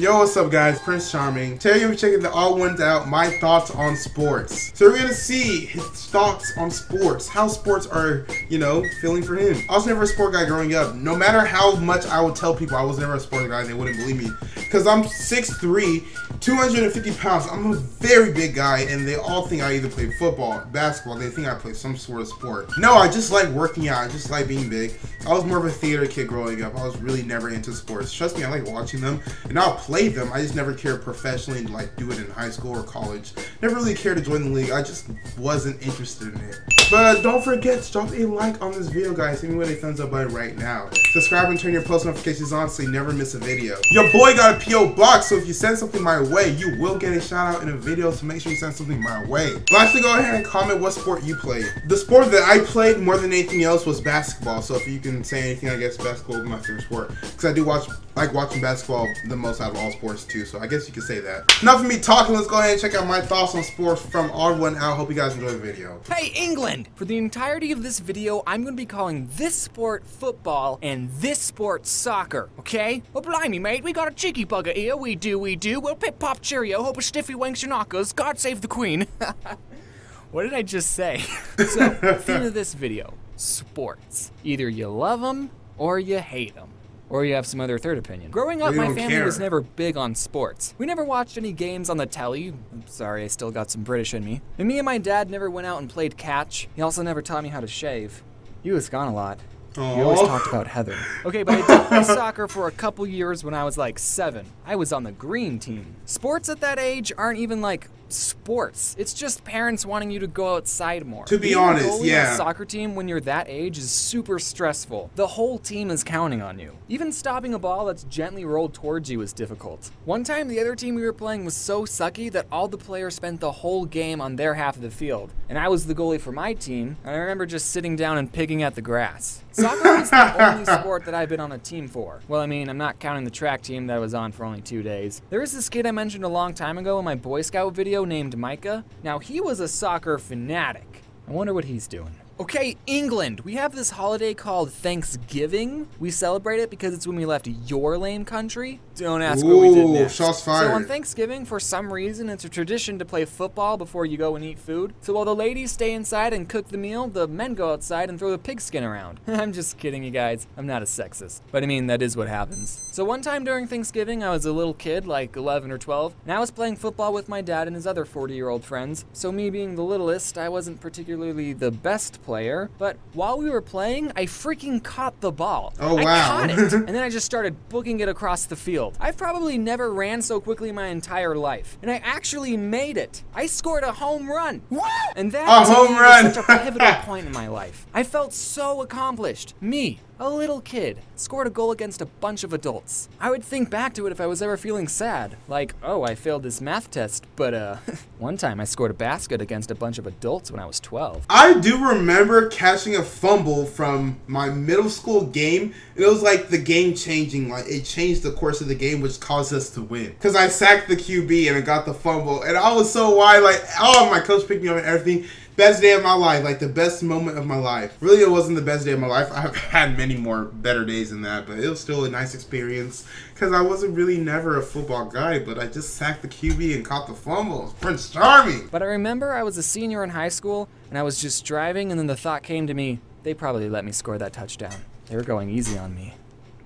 Yo, what's up guys? Prince Charming. Today we're checking the TheOdd1sOut, my thoughts on sports. So we're gonna see his thoughts on sports, how sports are, you know, feeling for him. I was never a sport guy growing up. No matter how much I would tell people I was never a sport guy, they wouldn't believe me. Cause I'm 6'3", 250 pounds. I'm a very big guy, and they all think I either play football, basketball. They think I play some sort of sport. No, I just like working out. I just like being big. I was more of a theater kid growing up. I was really never into sports. Trust me, I like watching them, and I'll play them. I just never cared professionally to like do it in high school or college. Never really cared to join the league. I just wasn't interested in it. But don't forget to drop a like on this video, guys. Hit me with a thumbs up button right now. Subscribe and turn your post notifications on so you never miss a video. Your boy got a P.O Box, so if you send something my way, you will get a shout out in a video, so make sure you send something my way. Lastly, go ahead and comment what sport you played. The sport that I played more than anything else was basketball, so if you can say anything, I guess basketball is my favorite sport. Because I do like watching basketball the most out of all sports too, so I guess you could say that. Enough of me talking, let's go ahead and check out my thoughts on sports from TheOdd1sOut. Hope you guys enjoy the video. Hey England! For the entirety of this video, I'm going to be calling this sport football and this sport soccer, okay? Well, blimey, mate, we got a cheeky bugger here, we do. Well, pip pop cheerio, hope a stiffy wanks your knockers, God save the queen. What did I just say? So, theme of this video, sports. Either you love them or you hate them. Or you have some other third opinion. Growing up, my family was never big on sports. We never watched any games on the telly. I'm sorry, I still got some British in me. And me and my dad never went out and played catch. He also never taught me how to shave. He was gone a lot. Aww. He always talked about Heather. Okay, but I did play soccer for a couple years when I was like 7. I was on the green team. Sports at that age aren't even like sports. It's just parents wanting you to go outside more. To be honest, yeah. A soccer team when you're that age is super stressful. The whole team is counting on you. Even stopping a ball that's gently rolled towards you is difficult. One time, the other team we were playing was so sucky that all the players spent the whole game on their half of the field. And I was the goalie for my team, and I remember just sitting down and picking at the grass. Soccer is the only sport that I've been on a team for. Well, I mean, I'm not counting the track team that I was on for only 2 days. There was this kid I mentioned a long time ago in my Boy Scout video named Micah. Now, he was a soccer fanatic. I wonder what he's doing. Okay, England, we have this holiday called Thanksgiving. We celebrate it because it's when we left your lame country. Don't ask what we did next. Shots fired. So on Thanksgiving, for some reason, it's a tradition to play football before you go and eat food. So while the ladies stay inside and cook the meal, the men go outside and throw the pigskin around. I'm just kidding, you guys. I'm not a sexist. But I mean, that is what happens. So one time during Thanksgiving, I was a little kid, like 11 or 12, and I was playing football with my dad and his other 40-year-old friends. So me being the littlest, I wasn't particularly the best player, but while we were playing, I freaking caught the ball. Oh, wow. I caught it, and then I just started booking it across the field. I've probably never ran so quickly in my entire life, and I actually made it. I scored a home run. What? And that was such a pivotal point in my life. I felt so accomplished. Me, a little kid, scored a goal against a bunch of adults. I would think back to it if I was ever feeling sad. Like, oh, I failed this math test, but one time I scored a basket against a bunch of adults when I was 12. I do remember catching a fumble from my middle school game. It was like the game changing, like it changed the course of the game, which caused us to win. Cause I sacked the QB and I got the fumble, and I was so wide, like, oh, my coach picked me up and everything. Best day of my life, like the best moment of my life. Really, it wasn't the best day of my life. I've had many more better days than that, but it was still a nice experience because I wasn't really never a football guy, but I just sacked the QB and caught the fumble. It was Prince Charming. But I remember I was a senior in high school and I was just driving, and then the thought came to me, they probably let me score that touchdown. They were going easy on me.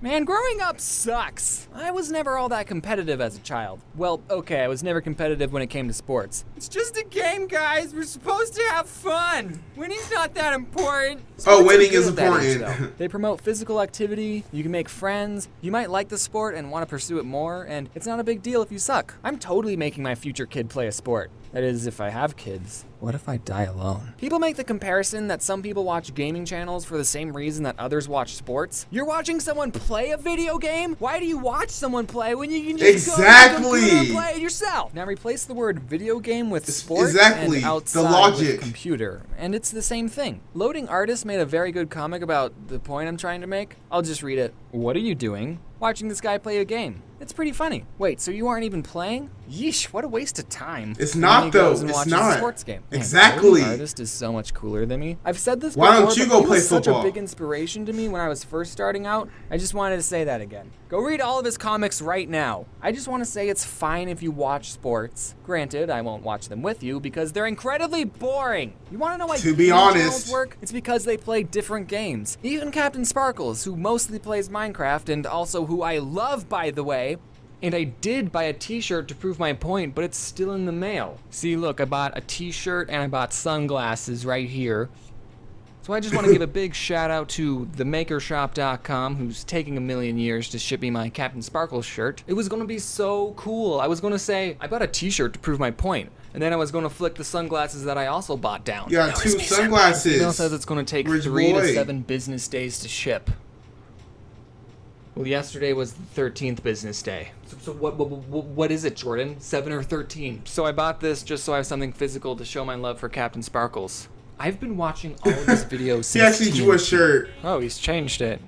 Man, growing up sucks. I was never all that competitive as a child. Well, okay, I was never competitive when it came to sports. It's just a game, guys. We're supposed to have fun. Winning's not that important. Oh, winning is important. Age, they promote physical activity, you can make friends, you might like the sport and want to pursue it more, and it's not a big deal if you suck. I'm totally making my future kid play a sport. That is, if I have kids. What if I die alone? People make the comparison that some people watch gaming channels for the same reason that others watch sports. You're watching someone play a video game? Why do you watch someone play when you can just go to the computer and play it yourself? Now replace the word video game with sport and outside with computer, and it's the same thing. Loading Artist made a very good comic about the point I'm trying to make. I'll just read it. What are you doing? Watching this guy play a game. It's pretty funny. Wait, so you aren't even playing? Yeesh, what a waste of time. It's not though. It's not. A sports game. Exactly. Man, the artist is so much cooler than me. I've said this Why before, don't you but go he play was football? such a big inspiration to me when I was first starting out. I just wanted to say that again. Go read all of his comics right now. I just want to say it's fine if you watch sports. Granted, I won't watch them with you because they're incredibly boring. You want to know why To be gaming honest, channels work? It's because they play different games. Even Captain Sparkles, who mostly plays Minecraft and also who I love, by the way. And I did buy a t-shirt to prove my point, but it's still in the mail. See, look, I bought a t-shirt and I bought sunglasses right here. So I just want to give a big shout out to themakershop.com, who's taking a million years to ship me my Captain Sparkles shirt. It was going to be so cool. I was going to say, I bought a t-shirt to prove my point. And then I was going to flick the sunglasses that I also bought down. You got 2 sunglasses. Email says it's going to take 3 to 7 business days to ship. Well, yesterday was the 13th business day. So what is it, Jordan? 7 or 13? So I bought this just so I have something physical to show my love for Captain Sparkles. I've been watching all of his videos since He actually drew a shirt. Oh, he's changed it.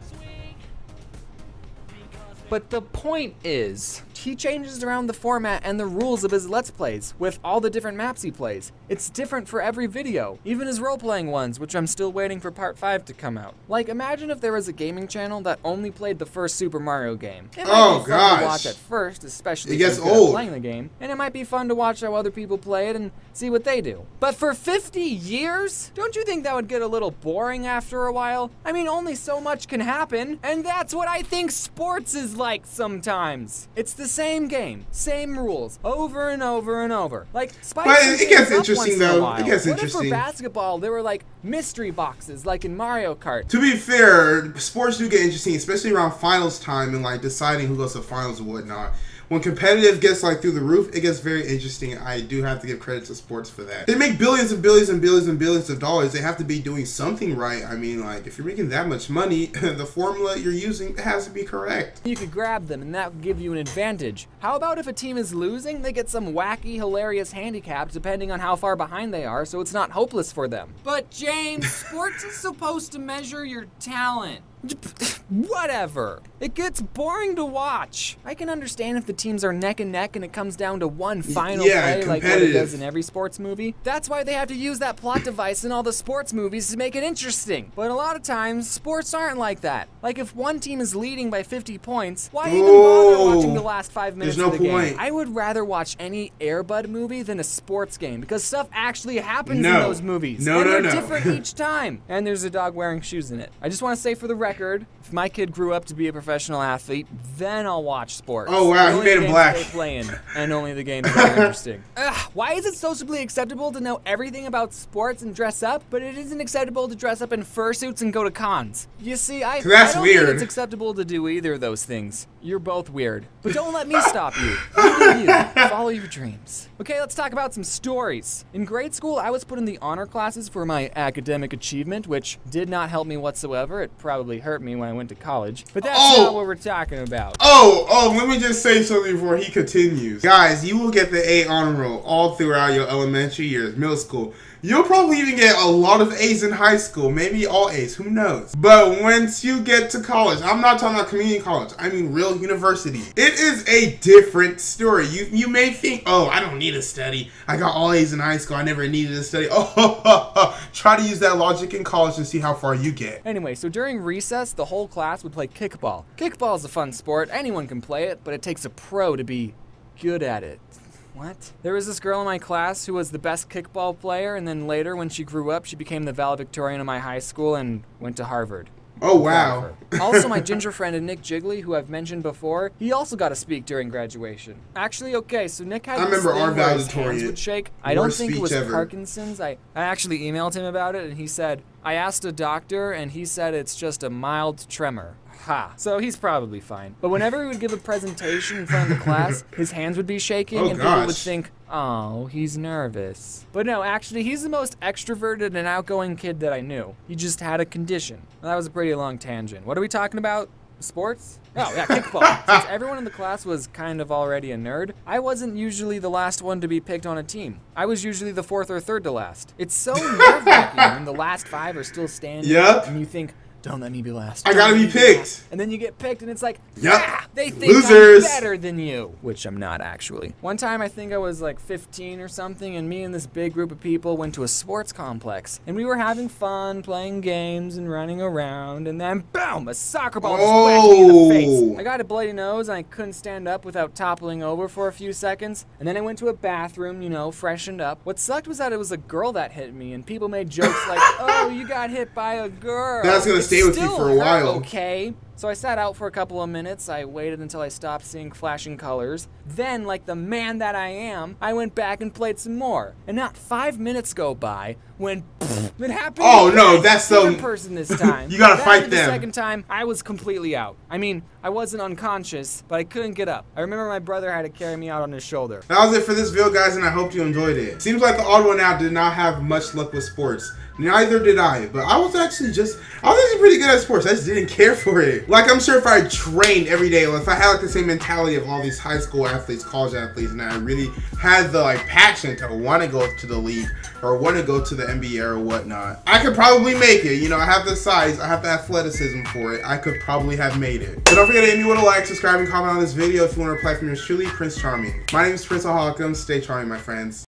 But the point is, he changes around the format and the rules of his Let's Plays with all the different maps he plays. It's different for every video, even his role-playing ones, which I'm still waiting for part 5 to come out. Like, imagine if there was a gaming channel that only played the first Super Mario game. It might be fun to watch at first, especially if you're good at playing the game, and it might be fun to watch how other people play it and see what they do. But for 50 years? Don't you think that would get a little boring after a while? I mean, only so much can happen, and that's what I think sports is like sometimes. It's the same game, same rules, over and over and over. Like, but it gets interesting though. It gets what interesting. If for basketball there were like mystery boxes, like in Mario Kart? To be fair, sports do get interesting, especially around finals time and like deciding who goes to finals and whatnot. When competitive gets like through the roof, it gets very interesting. I do have to give credit to sports for that. They make billions and billions and billions and billions of dollars. They have to be doing something right. I mean, like, if you're making that much money, the formula you're using has to be correct. You could grab them and that would give you an advantage. How about if a team is losing, they get some wacky, hilarious handicap depending on how far behind they are, so it's not hopeless for them. But James, sports is supposed to measure your talent. Whatever. It gets boring to watch. I can understand if the teams are neck and neck and it comes down to one final play like what it does in every sports movie. That's why they have to use that plot device in all the sports movies to make it interesting. But a lot of times, sports aren't like that. Like if one team is leading by 50 points, why even bother watching the last 5 minutes of the game? I would rather watch any Air Bud movie than a sports game because stuff actually happens in those movies. They're different each time. And there's a dog wearing shoes in it. I just want to say for the record, if my kid grew up to be a professional athlete, then I'll watch sports. Oh wow, he made him black. Playing, and only the games that are interesting. Ugh, why is it socially acceptable to know everything about sports and dress up, but it isn't acceptable to dress up in fursuits and go to cons? You see, I don't think it's acceptable to do either of those things. You're both weird. But don't let me stop you. You follow your dreams. Okay, let's talk about some stories. In grade school, I was put in the honor classes for my academic achievement, which did not help me whatsoever. It probably hurt me when I went to college. But that's not what we're talking about. Let me just say something before he continues. Guys, you will get the A honor roll all throughout your elementary years, middle school. You'll probably even get a lot of A's in high school, maybe all A's, who knows. But once you get to college, I'm not talking about community college, I mean real university. It is a different story. You may think, oh, I don't need to study. I got all A's in high school, I never needed to study. Try to use that logic in college and see how far you get. Anyway, so during recess, the whole class would play kickball. Kickball is a fun sport, anyone can play it, but it takes a pro to be good at it. What? There was this girl in my class who was the best kickball player, and then later when she grew up, she became the valedictorian of my high school and went to Harvard. Oh, wow. Also, my ginger friend Nick Jiggly, who I've mentioned before, he also got to speak during graduation. Actually, okay, so Nick had this thing where his hands would shake. I don't think it was Parkinson's. I actually emailed him about it, and he said, I asked a doctor, and he said it's just a mild tremor. Ha. So he's probably fine. But whenever he would give a presentation in front of the class, his hands would be shaking and people would think, oh, he's nervous. But no, actually, he's the most extroverted and outgoing kid that I knew. He just had a condition. Well, that was a pretty long tangent. What are we talking about? Sports? Oh, yeah, kickball. Since everyone in the class was kind of already a nerd, I wasn't usually the last one to be picked on a team. I was usually the 4th or 3rd to last. It's so nerve-wracking when the last 5 are still standing and you think, Don't let me be last. I gotta be picked. And then you get picked, and it's like, yep. Ah, they think Losers. I'm better than you. Which I'm not, actually. One time, I think I was like 15 or something, and me and this big group of people went to a sports complex. And we were having fun, playing games and running around, and then, boom, a soccer ball just whacked me in the face. I got a bloody nose, and I couldn't stand up without toppling over for a few seconds. And then I went to a bathroom, you know, freshened up. What sucked was that it was a girl that hit me, and people made jokes like, oh, you got hit by a girl. That's gonna stay with you for a while. Okay. So I sat out for a couple of minutes. I waited until I stopped seeing flashing colors. Then, like the man that I am, I went back and played some more. And not 5 minutes go by when it happened. Oh no, that's so. Person this time. You gotta fight them. The second time, I was completely out. I mean, I wasn't unconscious, but I couldn't get up. I remember my brother had to carry me out on his shoulder. That was it for this video, guys, and I hope you enjoyed it. Seems like the odd one out did not have much luck with sports. Neither did I, but I was actually pretty good at sports. I just didn't care for it. Like, I'm sure if I trained every day, or if I had like the same mentality of all these high school athletes, college athletes, and I really had the like passion to want to go to the league or want to go to the NBA or whatnot, I could probably make it. You know, I have the size, I have the athleticism for it. I could probably have made it. But don't forget to hit me with a like, subscribe, and comment on this video if you want to reply from yours truly, Prince Charming. My name is Prince Ohakam. Stay charming, my friends.